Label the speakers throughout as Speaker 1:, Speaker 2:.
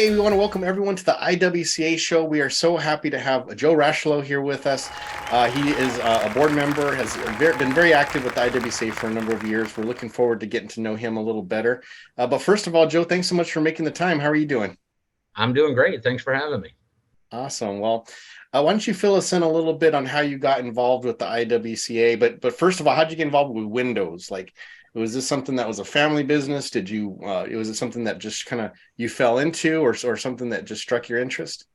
Speaker 1: Hey, we want to welcome everyone to the IWCA show. We are so happy to have Joe Rocheleau here with us. He is a board member, has been very active with the IWCA for a number of years. We're looking forward to getting to know him a little better. But first of all, Joe, thanks so much for making the time. How are you doing?
Speaker 2: I'm doing great. Thanks for having me.
Speaker 1: Awesome. Well, why don't you fill us in a little bit on how you got involved with the IWCA? But first of all, how did you get involved with Windows? Like, was this something that was a family business? Did you was it something that just kind of you fell into, or something that just struck your interest?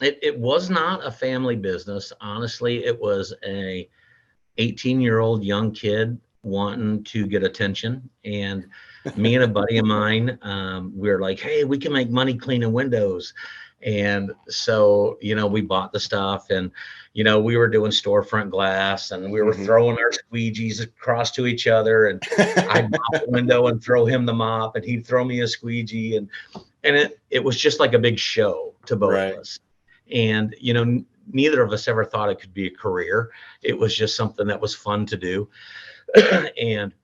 Speaker 2: It was not a family business. Honestly, it was a 18-year-old young kid wanting to get attention. And me and a buddy of mine, we were like, hey, we can make money cleaning windows. And so, we bought the stuff and, we were doing storefront glass and we were
Speaker 1: Mhm.
Speaker 2: throwing our squeegees across to each other. And I'd mop the window and throw him the mop and he'd throw me a squeegee. And it was just like a big show to both of
Speaker 1: Right.
Speaker 2: us. And, neither of us ever thought it could be a career. It was just something that was fun to do. And,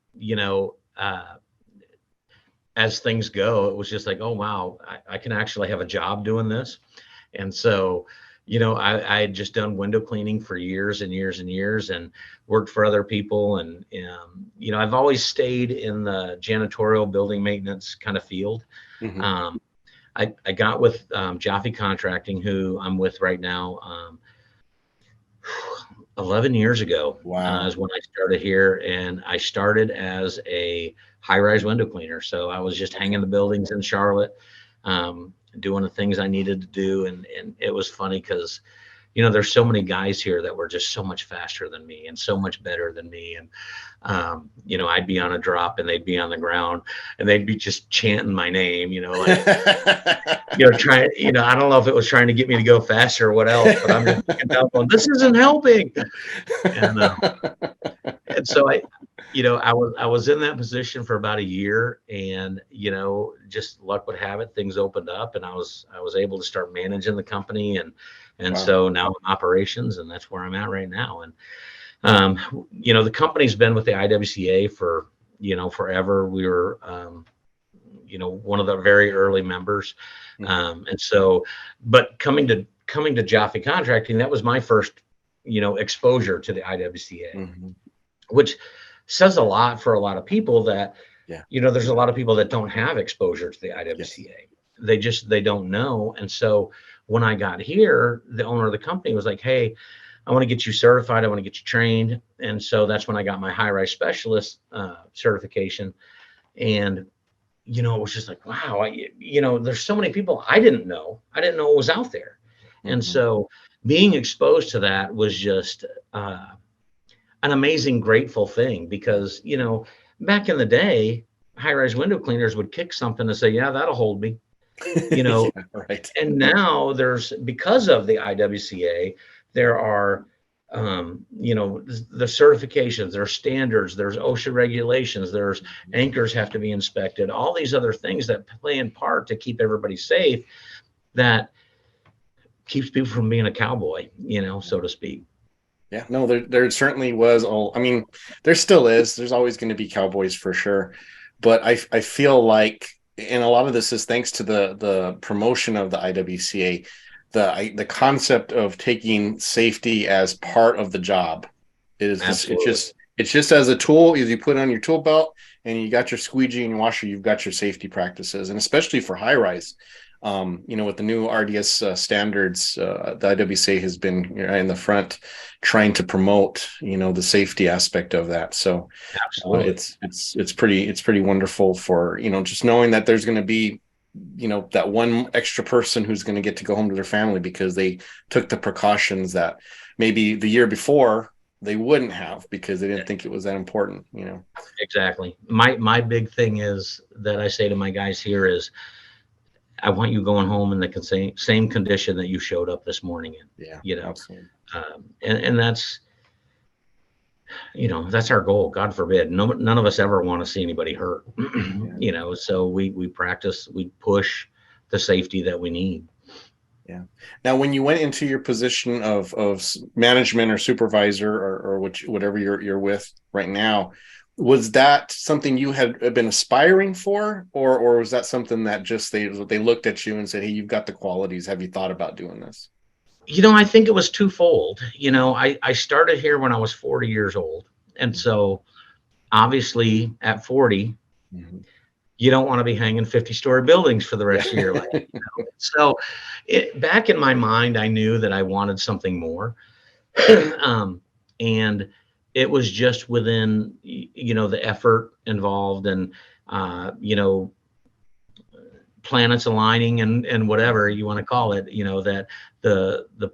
Speaker 2: as things go, it was just like, oh, wow, I can actually have a job doing this. And so, I had just done window cleaning for years and years and years and worked for other people. And, I've always stayed in the janitorial building maintenance kind of field.
Speaker 1: Mhm.
Speaker 2: Um, I got with Jaffe Contracting, who I'm with right now. 11 years ago
Speaker 1: Wow.
Speaker 2: is when I started here, and I started as a high-rise window cleaner. So I was just hanging
Speaker 1: Okay.
Speaker 2: the buildings in Charlotte, doing the things I needed to do, and it was funny because there's so many guys here that were just so much faster than me and so much better than me. And, I'd be on a drop and they'd be on the ground and they'd be just chanting my name, like, trying, I don't know if it was trying to get me to go faster or what else, but I'm just looking down going, this isn't helping. And, uh, and so I was in that position for about a year, and just luck would have it, things opened up, and I was able to start managing the company, and
Speaker 1: Wow.
Speaker 2: so now I'm operations, and that's where I'm at right now. And the company's been with the IWCA for forever. We were one of the very early members,
Speaker 1: Mhm.
Speaker 2: and so, but coming to Jaffe Contracting, that was my first exposure to the IWCA,
Speaker 1: Mhm.
Speaker 2: which says a lot for a lot of people that,
Speaker 1: Yeah.
Speaker 2: there's a lot of people that don't have exposure to the
Speaker 1: Yes.
Speaker 2: IWCA. They don't know. And so when I got here, the owner of the company was like, hey, I want to get you certified. I want to get you trained. And so that's when I got my high rise specialist certification. And, it was just like, wow, there's so many people I didn't know. I didn't know it was out there. And
Speaker 1: Mhm.
Speaker 2: so being exposed to that was just, an amazing, grateful thing because, back in the day, high rise window cleaners would kick something and say, yeah, that'll hold me, you know,
Speaker 1: Yeah, right.
Speaker 2: and now because of the IWCA, there are, the certifications, there are standards, there's OSHA regulations, there's
Speaker 1: Mhm.
Speaker 2: anchors have to be inspected, all these other things that play in part to keep everybody safe that keeps people from being a cowboy, so to speak.
Speaker 1: Yeah, no, there certainly was all. I mean, there still is. There's always going to be cowboys for sure, but I feel like, and a lot of this is thanks to the promotion of the IWCA, the concept of taking safety as part of the job is this. It's
Speaker 2: Absolutely.
Speaker 1: just it's just as a tool. As you put it on your tool belt and you got your squeegee and your washer, you've got your safety practices, and especially for high rise. With the new RDS standards, the IWCA has been in the front trying to promote, the safety aspect of that. So
Speaker 2: Absolutely.
Speaker 1: it's pretty wonderful for, just knowing that there's going to be, that one extra person who's going to get to go home to their family because they took the precautions that maybe the year before they wouldn't have because they didn't think it was that important.
Speaker 2: Exactly. My big thing is that I say to my guys here is I want you going home in the same condition that you showed up this morning in,
Speaker 1: Yeah,
Speaker 2: you know,
Speaker 1: absolutely.
Speaker 2: and that's our goal. God forbid, no, none of us ever want to see anybody hurt,
Speaker 1: Yeah.
Speaker 2: so we practice, we push the safety that we need.
Speaker 1: Yeah. Now, when you went into your position of management or supervisor or whatever you're with right now, Was that something you had been aspiring for, or was that something that just they looked at you and said, "Hey, you've got the qualities. Have you thought about doing this?"
Speaker 2: I think it was twofold. I started here when I was 40 years old. And so obviously at 40,
Speaker 1: Mm-hmm.
Speaker 2: you don't want to be hanging 50-story buildings for the
Speaker 1: Yeah.
Speaker 2: rest of your life. So back in my mind, I knew that I wanted something more. um, and it was just within, the effort involved and, planets aligning and whatever you want to call it, that the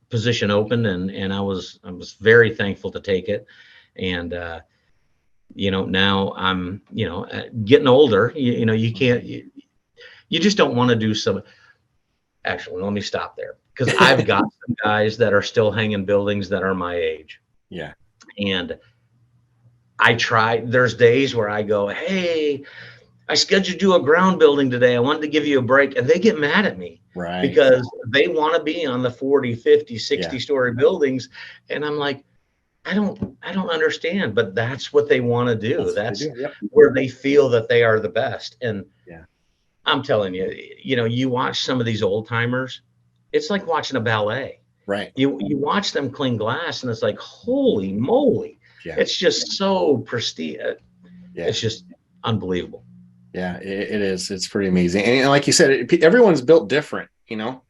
Speaker 2: position opened, and I was very thankful to take it. And now I'm getting older. You can't you just don't want to do some. Actually, let me stop there, because I've got some guys that are still hanging buildings that are my age.
Speaker 1: Yeah.
Speaker 2: And there's days where I go, hey, I scheduled you to do a ground building today. I wanted to give you a break. And they get mad at me
Speaker 1: Right.
Speaker 2: because they want to be on the 40, 50,
Speaker 1: Yeah.
Speaker 2: 60-story buildings. And I'm like, I don't understand, but that's what they want to do.
Speaker 1: That's what they
Speaker 2: That's
Speaker 1: do. Yep.
Speaker 2: where they feel that they are the best. And
Speaker 1: Yeah.
Speaker 2: I'm telling you, you watch some of these old timers, it's like watching a ballet.
Speaker 1: Right.
Speaker 2: You watch them clean glass, and it's like, holy moly.
Speaker 1: Yeah.
Speaker 2: It's just so prestige.
Speaker 1: Yeah.
Speaker 2: It's just unbelievable.
Speaker 1: Yeah. It is. It's pretty amazing. And like you said, everyone's built different. Everyone.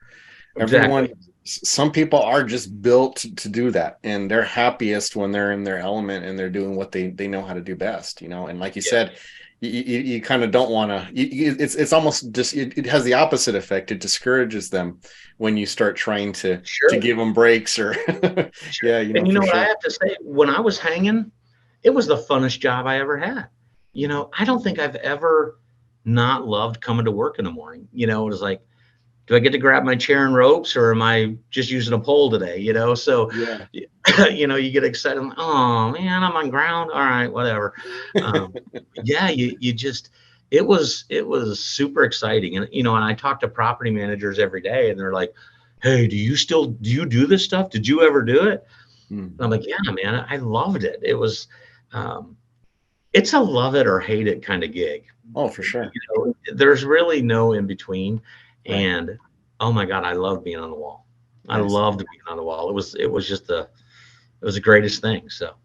Speaker 2: Exactly.
Speaker 1: Some people are just built to do that, and they're happiest when they're in their element and they're doing what they know how to do best. And like you
Speaker 2: Yeah.
Speaker 1: said, you kind of don't want to. It's almost just it has the opposite effect. It discourages them when you start trying to
Speaker 2: Sure.
Speaker 1: give them breaks or
Speaker 2: Sure.
Speaker 1: yeah,
Speaker 2: And you know
Speaker 1: for
Speaker 2: what I
Speaker 1: sure.
Speaker 2: have to say? When I was hanging, it was the funnest job I ever had. I don't think I've ever not loved coming to work in the morning. It was like, do I get to grab my chair and ropes, or am I just using a pole today? So,
Speaker 1: Yeah.
Speaker 2: you get excited. I'm like, oh man, I'm on ground. All right, whatever. Um, yeah, you just, it was super exciting. And I talk to property managers every day, and they're like, hey, do you do this stuff? Did you ever do it? And I'm
Speaker 1: Mhm.
Speaker 2: like, yeah, man, I loved it. Um, it's a love it or hate it kind of gig.
Speaker 1: Oh, for sure.
Speaker 2: There's really no in between.
Speaker 1: Right.
Speaker 2: And oh my God, I love being on the wall. I
Speaker 1: Nice.
Speaker 2: loved being on the wall. It was just it was the greatest thing. So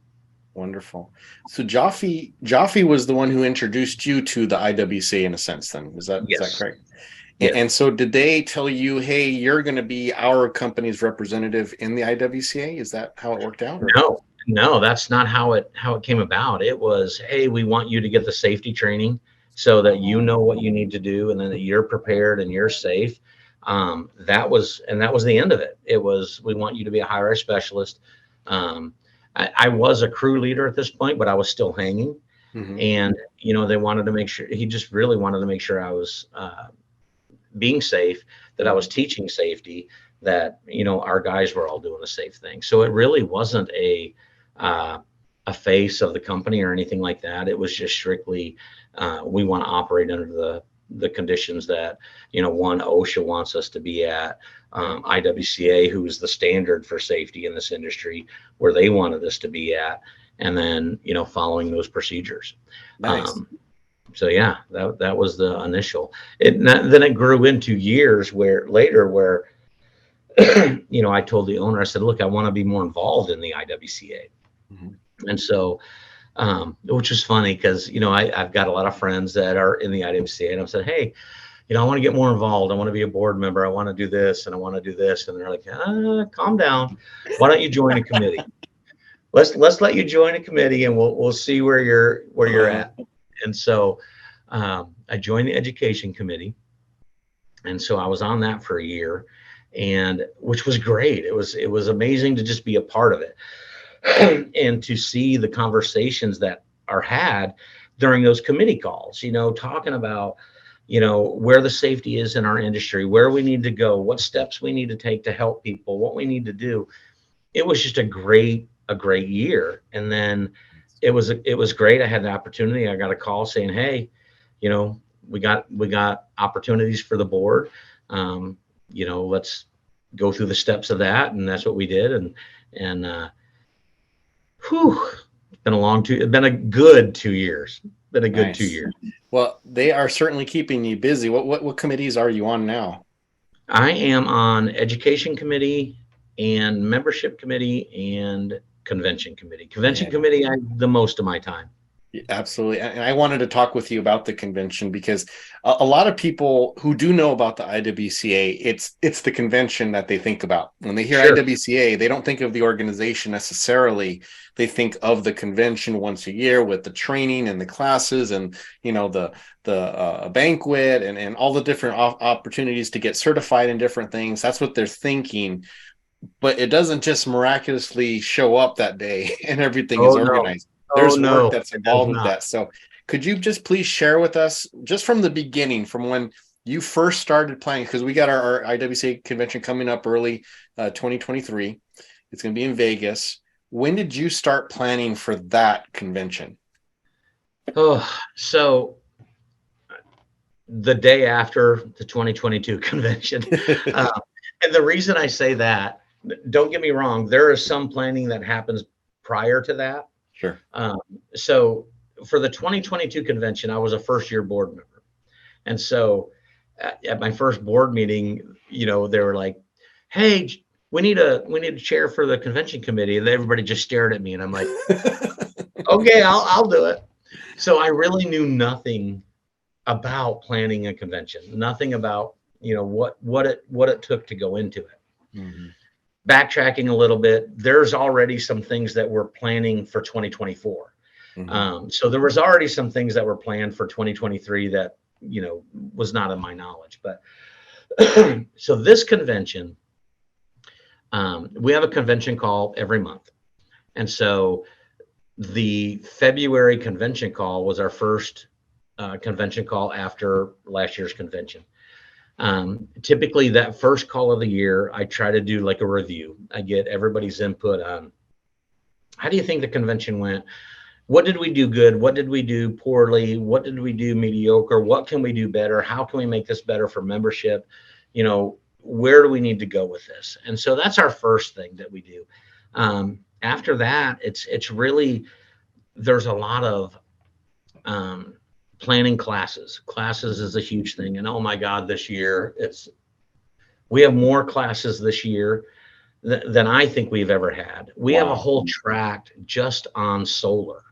Speaker 1: Wonderful. So Jaffe was the one who introduced you to the IWCA in a sense. Then is that
Speaker 2: yes,
Speaker 1: correct? And,
Speaker 2: yes.
Speaker 1: and so did they tell you, hey, you're going to be our company's representative in the IWCA? Is that how it worked out? Or
Speaker 2: No, no, that's not how it came about. It was, hey, we want you to get the safety training so that you know what you need to do, and then that you're prepared and you're safe. That was the end of it. It was, we want you to be a high rise specialist. Um, I was a crew leader at this point, but I was still hanging.
Speaker 1: Mhm.
Speaker 2: And they wanted to make sure, he just really wanted to make sure I was being safe, that I was teaching safety, that our guys were all doing a safe thing. So it really wasn't uh, a face of the company or anything like that. It was just strictly, we want to operate under the conditions that one, OSHA wants us to be at, IWCA, who is the standard for safety in this industry, where they wanted us to be at, and then following those procedures.
Speaker 1: Nice.
Speaker 2: Um, so yeah, that was the initial. Then it grew into years where I told the owner, I said, look, I want to be more involved in the IWCA.
Speaker 1: Mhm.
Speaker 2: And so, which is funny because I've got a lot of friends that are in the IWCA, and I said, hey, I want to get more involved. I want to be a board member. I want to do this and I want to do this. And they're like, calm down. Why don't you join a committee? Let's let you join a committee, and we'll see where you're
Speaker 1: Uh,
Speaker 2: at. And so I joined the education committee, and so I was on that for a year, and which was great. It was amazing to just be a part of it and to see the conversations that are had during those committee calls. Talking about where the safety is in our industry, where we need to go, what steps we need to take to help people, what we need to do. It was just a great year. And then it was great. I had the opportunity. I got a call saying, hey, we got opportunities for the board. Let's go through the steps of that. And that's what we did. And whew, It's been a good 2 years. Been a good two
Speaker 1: Nice.
Speaker 2: years.
Speaker 1: Well, they are certainly keeping you busy. What committees are you on now?
Speaker 2: I am on education committee and membership committee and convention committee. Convention
Speaker 1: Yeah.
Speaker 2: committee, the most of my time.
Speaker 1: Absolutely. And I wanted to talk with you about the convention because a lot of people who do know about the IWCA, it's the convention that they think about. When they hear
Speaker 2: Sure.
Speaker 1: IWCA, they don't think of the organization necessarily. They think of the convention once a year with the training and the classes and, the banquet and all the different opportunities to get certified in different things. That's what they're thinking. But it doesn't just miraculously show up that day and everything is
Speaker 2: Oh no.
Speaker 1: organized.
Speaker 2: Oh
Speaker 1: There's work
Speaker 2: no.
Speaker 1: that's
Speaker 2: It does
Speaker 1: involved with
Speaker 2: not.
Speaker 1: that. So could you just please share with us just from the beginning, from when you first started planning, because we got our IWCA convention coming up early 2023. It's going to be in Vegas. When did you start planning for that convention?
Speaker 2: Oh, so the day after the 2022 convention. Uh, and the reason I say that, don't get me wrong, there is some planning that happens prior to that.
Speaker 1: Sure.
Speaker 2: So for the 2022 convention, I was a first year board member. And so at my first board meeting, they were like, hey, we need a chair for the convention committee. And everybody just stared at me. And I'm like, okay, I'll do it. So I really knew nothing about planning a convention, nothing about, what it took to go into it.
Speaker 1: Mm-hmm.
Speaker 2: Backtracking a little bit, there's already some things that we're planning for 2024.
Speaker 1: Mm-hmm.
Speaker 2: So there was already some things that were planned for 2023 that, was not in my knowledge. But so this convention, we have a convention call every month. And so the February convention call was our first convention call after last year's convention. Typically that first call of the year, I try to do like a review. I get everybody's input on how do you think the convention went? What did we do good? What did we do poorly? What did we do mediocre? What can we do better? How can we make this better for membership? Where do we need to go with this? And so that's our first thing that we do. After that, it's really, there's a lot of planning classes. Classes is a huge thing. And oh my God, this year we have more classes this year than I think we've ever had. We have a whole track just on solar.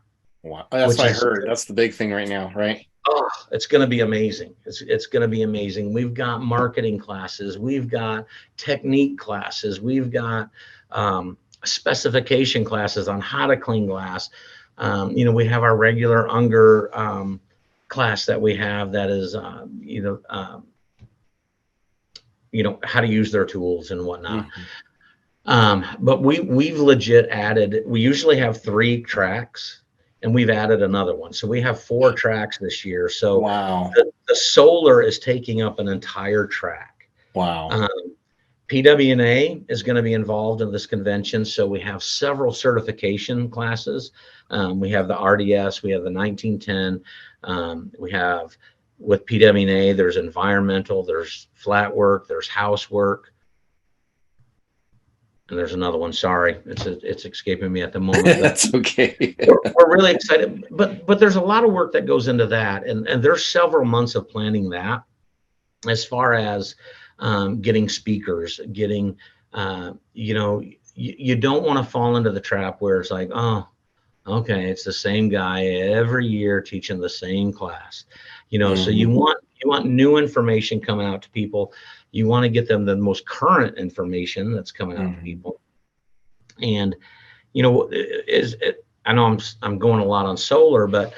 Speaker 1: Wow. That's what I heard. That's the big thing right now, right?
Speaker 2: Oh, it's going to be amazing. It's going to be amazing. We've got marketing classes. We've got technique classes. We've got specification classes on how to clean glass. We have our regular Unger class that we have that is, how to use their tools and whatnot. Mm-hmm. But we've legit added, we usually have 3 tracks and we've added another one. So we have 4 tracks this year. So
Speaker 1: wow.
Speaker 2: The solar is taking up an entire track.
Speaker 1: Wow.
Speaker 2: PWNA is going to be involved in this convention. So we have several certification classes. We have the RDS, we have the 1910. We have with PWNA, there's environmental, there's flat work, there's housework. And there's another one. Sorry, it's escaping me at the moment.
Speaker 1: That's okay.
Speaker 2: we're really excited, but there's a lot of work that goes into that, and there's several months of planning that, as far as getting speakers, getting you don't want to fall into the trap where it's like, oh, okay, it's the same guy every year teaching the same class,
Speaker 1: Mm-hmm.
Speaker 2: So you want new information coming out to people. You want to get them the most current information that's coming out to people. And, I know I'm going a lot on solar, but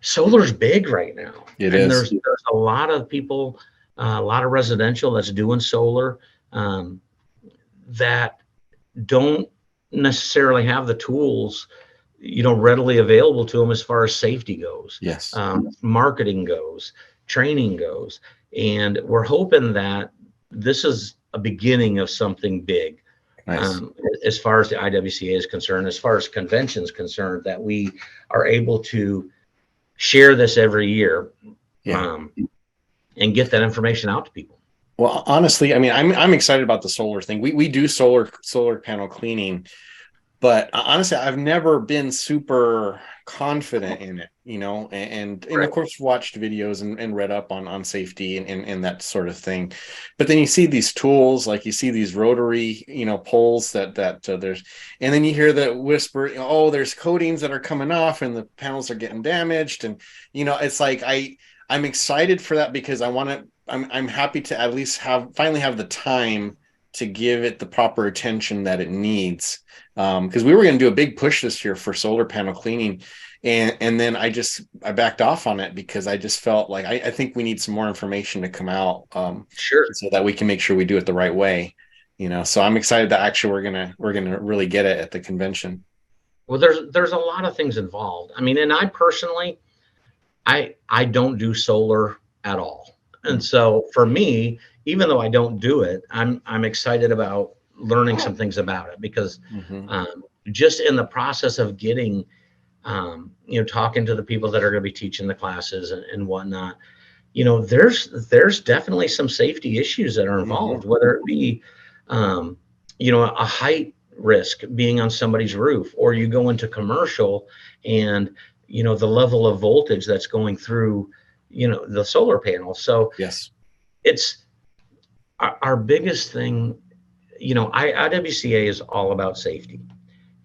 Speaker 2: solar's big right now.
Speaker 1: It is.
Speaker 2: There's a lot of people, a lot of residential that's doing solar that don't necessarily have the tools, readily available to them as far as safety goes.
Speaker 1: Yes.
Speaker 2: Marketing goes, training goes. And we're hoping that this is a beginning of something big. Nice. As far as the IWCA is concerned, as far as conventions concerned, that we are able to share this every year, and get that information out to people.
Speaker 1: Well, honestly, I mean, I'm excited about the solar thing. We do solar panel cleaning, but honestly, I've never been super confident in it, and of
Speaker 2: Right.
Speaker 1: course watched videos and read up on safety and that sort of thing. But then you see these tools, like you see these rotary, poles that there's, and then you hear the whisper, oh, there's coatings that are coming off and the panels are getting damaged. And, it's like, I'm excited for that because I'm happy to at least finally have the time to give it the proper attention that it needs. Because we were going to do a big push this year for solar panel cleaning, and then I backed off on it because I just felt like I think we need some more information to come out,
Speaker 2: Sure.
Speaker 1: so that we can make sure we do it the right way. So I'm excited that actually we're gonna really get it at the convention.
Speaker 2: Well, there's a lot of things involved. I mean, and I personally, I don't do solar at all. And
Speaker 1: Mm.
Speaker 2: so for me, even though I don't do it, I'm excited about learning some things about it because
Speaker 1: Mm-hmm.
Speaker 2: just in the process of getting, talking to the people that are going to be teaching the classes and whatnot, there's definitely some safety issues that are
Speaker 1: Mm-hmm.
Speaker 2: involved, whether it be, um, a height risk being on somebody's roof, or you go into commercial and, the level of voltage that's going through, the solar panel. So
Speaker 1: Yes.
Speaker 2: it's our biggest thing, IWCA is all about safety.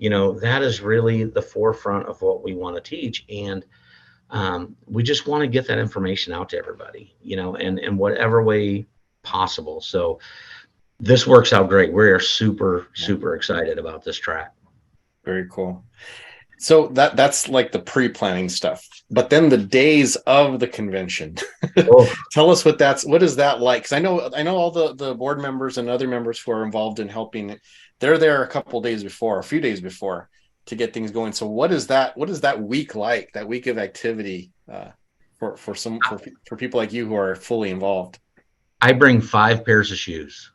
Speaker 2: That is really the forefront of what we want to teach. And we just want to get that information out to everybody, and in whatever way possible. So this works out great. We are super,
Speaker 1: Yeah.
Speaker 2: super excited about this track.
Speaker 1: Very cool. So that's like the pre-planning stuff. But then the days of the convention.
Speaker 2: Oh,
Speaker 1: Tell us what is that like? Because I know all the board members and other members who are involved in helping. They're there a couple days before, a few days before, to get things going. So what is that? What is that week like? That week of activity, for people like you who are fully involved.
Speaker 2: I bring 5 pairs of shoes.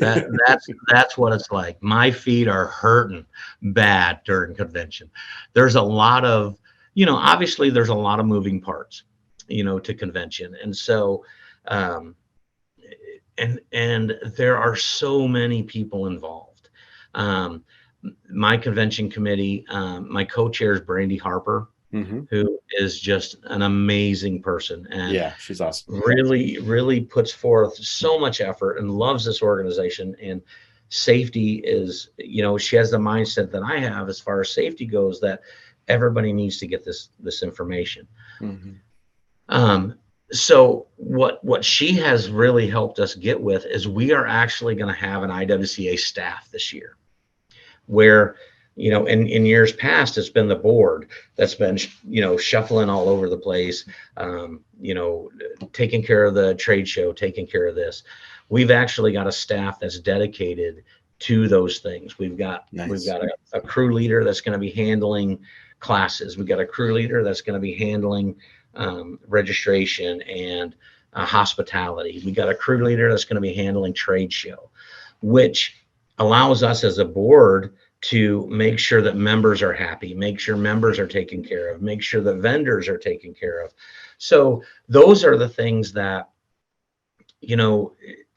Speaker 2: That's what it's like. My feet are hurting bad during convention. There's a lot of, obviously there's a lot of moving parts, to convention. And so, um, and there are so many people involved. Um, my convention committee, my co-chair is Brandy Harper,
Speaker 1: Mm-hmm.
Speaker 2: who is just an amazing person and
Speaker 1: Yeah, she's awesome.
Speaker 2: really, really puts forth so much effort and loves this organization. And safety is, she has the mindset that I have as far as safety goes, that everybody needs to get this information.
Speaker 1: Mm-hmm.
Speaker 2: So what she has really helped us get with is we are actually going to have an IWCA staff this year, where, in years past, it's been the board that's been, shuffling all over the place, taking care of the trade show, taking care of this. We've actually got a staff that's dedicated to those things. We've got
Speaker 1: Nice.
Speaker 2: a crew leader that's going to be handling classes. We've got a crew leader that's going to be handling registration and hospitality. We got a crew leader that's going to be handling trade show, which allows us as a board to make sure that members are happy, make sure members are taken care of, make sure that vendors are taken care of. So those are the things that,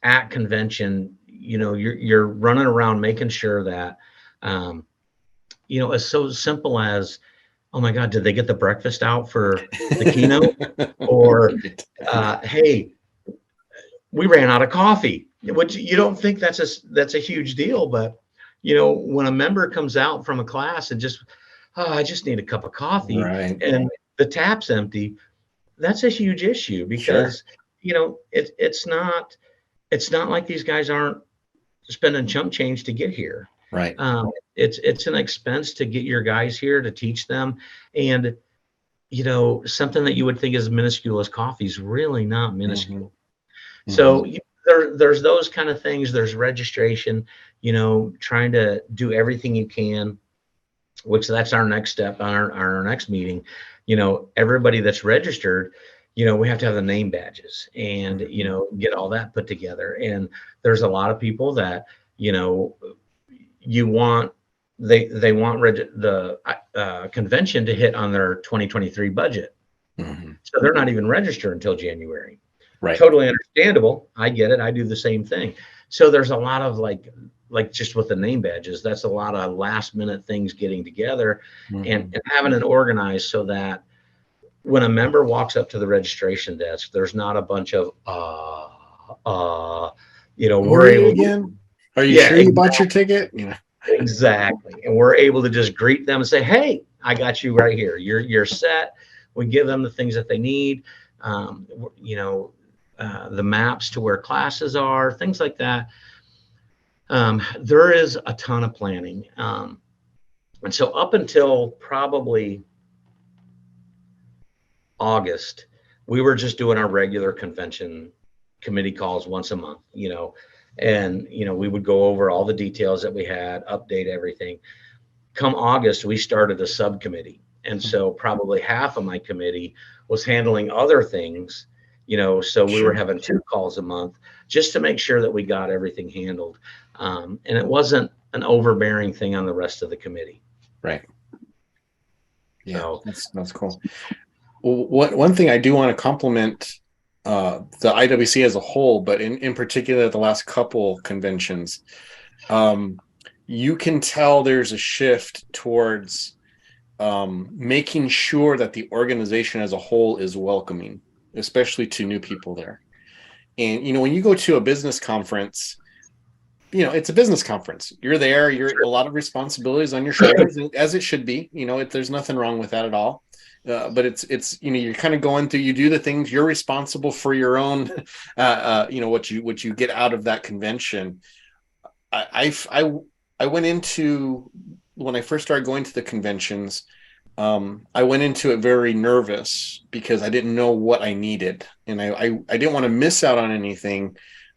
Speaker 2: at convention, you're running around making sure that, it's so simple as, oh my God, did they get the breakfast out for the keynote? Or, hey, we ran out of coffee, which you don't think that's a huge deal, but when a member comes out from a class and just, oh, I just need a cup of coffee,
Speaker 1: Right.
Speaker 2: and the tap's empty, that's a huge issue
Speaker 1: Sure.
Speaker 2: because it's not like these guys aren't spending chump change to get here.
Speaker 1: Right.
Speaker 2: It's an expense to get your guys here to teach them, and something that you would think is minuscule as coffee is really not
Speaker 1: Mm-hmm.
Speaker 2: minuscule.
Speaker 1: Mm-hmm.
Speaker 2: So there's those kind of things. There's registration, trying to do everything you can, which that's our next step on our next meeting. Everybody that's registered, we have to have the name badges and, get all that put together. And there's a lot of people that, you want, they want the convention to hit on their 2023 budget.
Speaker 1: Mm-hmm.
Speaker 2: So they're not even registered until January.
Speaker 1: Right.
Speaker 2: Totally understandable. I get it. I do the same thing. So there's a lot of like just with the name badges, that's a lot of last minute things getting together and having it organized so that when a member walks up to the registration desk, there's not a bunch of
Speaker 1: Who are
Speaker 2: we're
Speaker 1: you
Speaker 2: able to,
Speaker 1: again? Are you
Speaker 2: yeah,
Speaker 1: sure you bought your ticket?
Speaker 2: exactly. And we're able to just greet them and say, hey, I got you right here. You're set. We give them the things that they need. Um, the maps to where classes are, things like that. There is a ton of planning. And so up until probably August, we were just doing our regular convention committee calls once a month, and, we would go over all the details that we had, update everything. Come August, we started a subcommittee. And so probably half of my committee was handling other things, so we were
Speaker 1: Sure.
Speaker 2: having 2 calls a month just to make sure that we got everything handled. And it wasn't an overbearing thing on the rest of the committee.
Speaker 1: Right. Yeah,
Speaker 2: So
Speaker 1: that's cool. Well, one thing I do want to compliment the IWC as a whole, but in particular the last couple conventions, you can tell there's a shift towards making sure that the organization as a whole is welcoming, especially to new people there. And when you go to a business conference, it's a business conference. You're there. You're a lot of responsibilities on your shoulders, as it should be. There's nothing wrong with that at all. But it's you're kind of going through. You do the things. You're responsible for your own. What you get out of that convention. I went into when I first started going to the conventions. I went into it very nervous because I didn't know what I needed, and I didn't want to miss out on anything.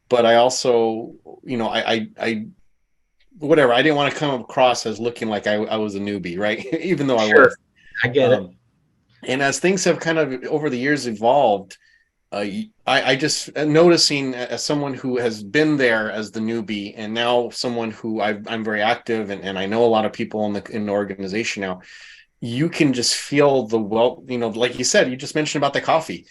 Speaker 1: But I also, I whatever. I didn't want to come across as looking like I was a newbie, right? Even though I
Speaker 2: sure,
Speaker 1: was.
Speaker 2: I get it.
Speaker 1: And as things have kind of over the years evolved, I just noticing as someone who has been there as the newbie, and now someone who I'm very active and I know a lot of people in the organization now. You can just feel like you said, you just mentioned about the coffee.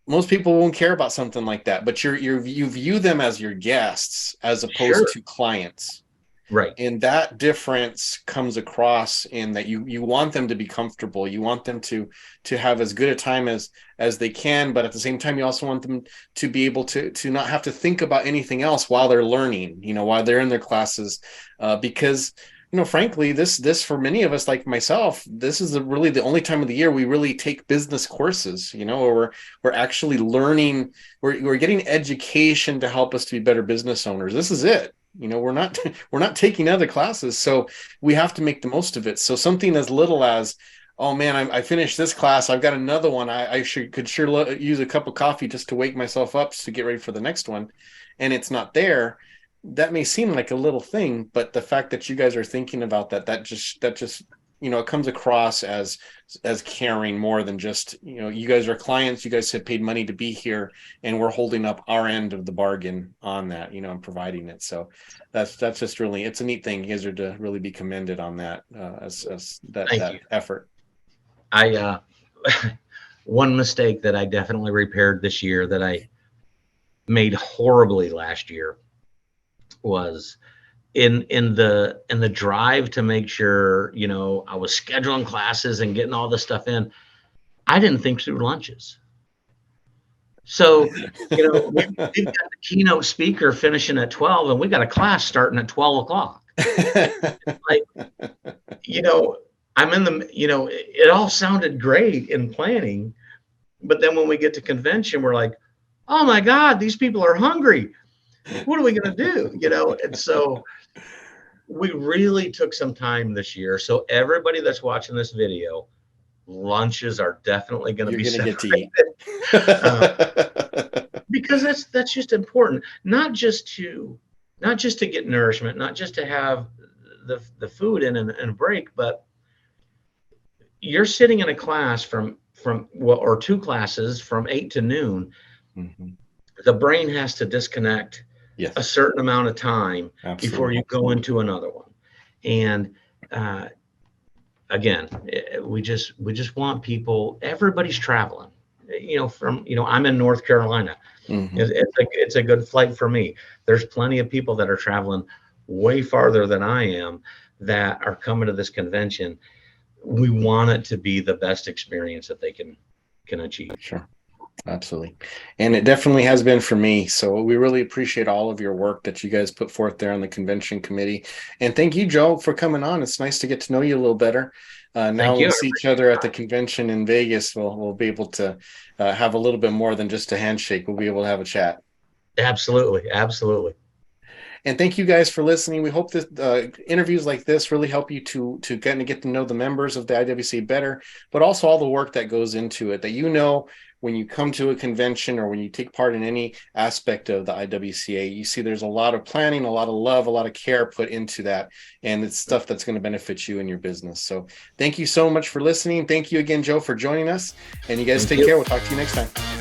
Speaker 1: Most people won't care about something like that, but you view them as your guests as opposed
Speaker 2: Sure.
Speaker 1: to clients.
Speaker 2: Right.
Speaker 1: And that difference comes across in that you want them to be comfortable. You want them to have as good a time as they can, but at the same time, you also want them to be able to not have to think about anything else while they're learning, while they're in their classes, because frankly, this for many of us, like myself, this is really the only time of the year we really take business courses, where we're actually learning, we're getting education to help us to be better business owners. This is it. We're not taking other classes, so we have to make the most of it. So something as little as, oh man, I finished this class, I've got another one, I could sure use a cup of coffee just to wake myself up to get ready for the next one, and it's not there. That may seem like a little thing, but the fact that you guys are thinking about that just it comes across as caring more than just, you guys are clients, you guys have paid money to be here, and we're holding up our end of the bargain on that, and providing it. So that's just really, it's a neat thing. You guys are to really be commended on that, as
Speaker 2: Thank
Speaker 1: that
Speaker 2: you.
Speaker 1: effort.
Speaker 2: I one mistake that I definitely repaired this year that I made horribly last year was in the drive to make sure, I was scheduling classes and getting all this stuff in. I didn't think through lunches. So, we've got the keynote speaker finishing at 12 and we got a class starting at 12 o'clock. Like, I'm in the, it all sounded great in planning, but then when we get to convention, we're like, oh my God, these people are hungry. What are we going to do? And so we really took some time this year. So everybody that's watching this video, lunches are definitely going to
Speaker 1: You're
Speaker 2: be
Speaker 1: going to get to
Speaker 2: separated. Because that's just important, not just to get nourishment, not just to have the food in and a break, but you're sitting in a class or 2 classes from 8 to noon.
Speaker 1: Mm-hmm.
Speaker 2: The brain has to disconnect a certain amount of time before you go into another one. And again, we just want people, everybody's traveling. from, I'm in North Carolina.
Speaker 1: Mhm.
Speaker 2: It's a good flight for me. There's plenty of people that are traveling way farther than I am that are coming to this convention. We want it to be the best experience that they can achieve.
Speaker 1: Sure. Absolutely. And it definitely has been for me. So we really appreciate all of your work that you guys put forth there on the convention committee. And thank you, Joe, for coming on. It's nice to get to know you a little better. Now
Speaker 2: Thank
Speaker 1: when
Speaker 2: you.
Speaker 1: we see each other at the convention in Vegas, we'll be able to have a little bit more than just a handshake. We'll be able to have a chat.
Speaker 2: Absolutely. Absolutely.
Speaker 1: And thank you guys for listening. We hope that interviews like this really help you to kind of get to know the members of the IWCA better, but also all the work that goes into it. That when you come to a convention or when you take part in any aspect of the IWCA, you see there's a lot of planning, a lot of love, a lot of care put into that, and it's stuff that's going to benefit you and your business. So thank you so much for listening. Thank you again, Joe, for joining us. And you guys
Speaker 2: Thank
Speaker 1: take
Speaker 2: you.
Speaker 1: care. We'll talk to you next time.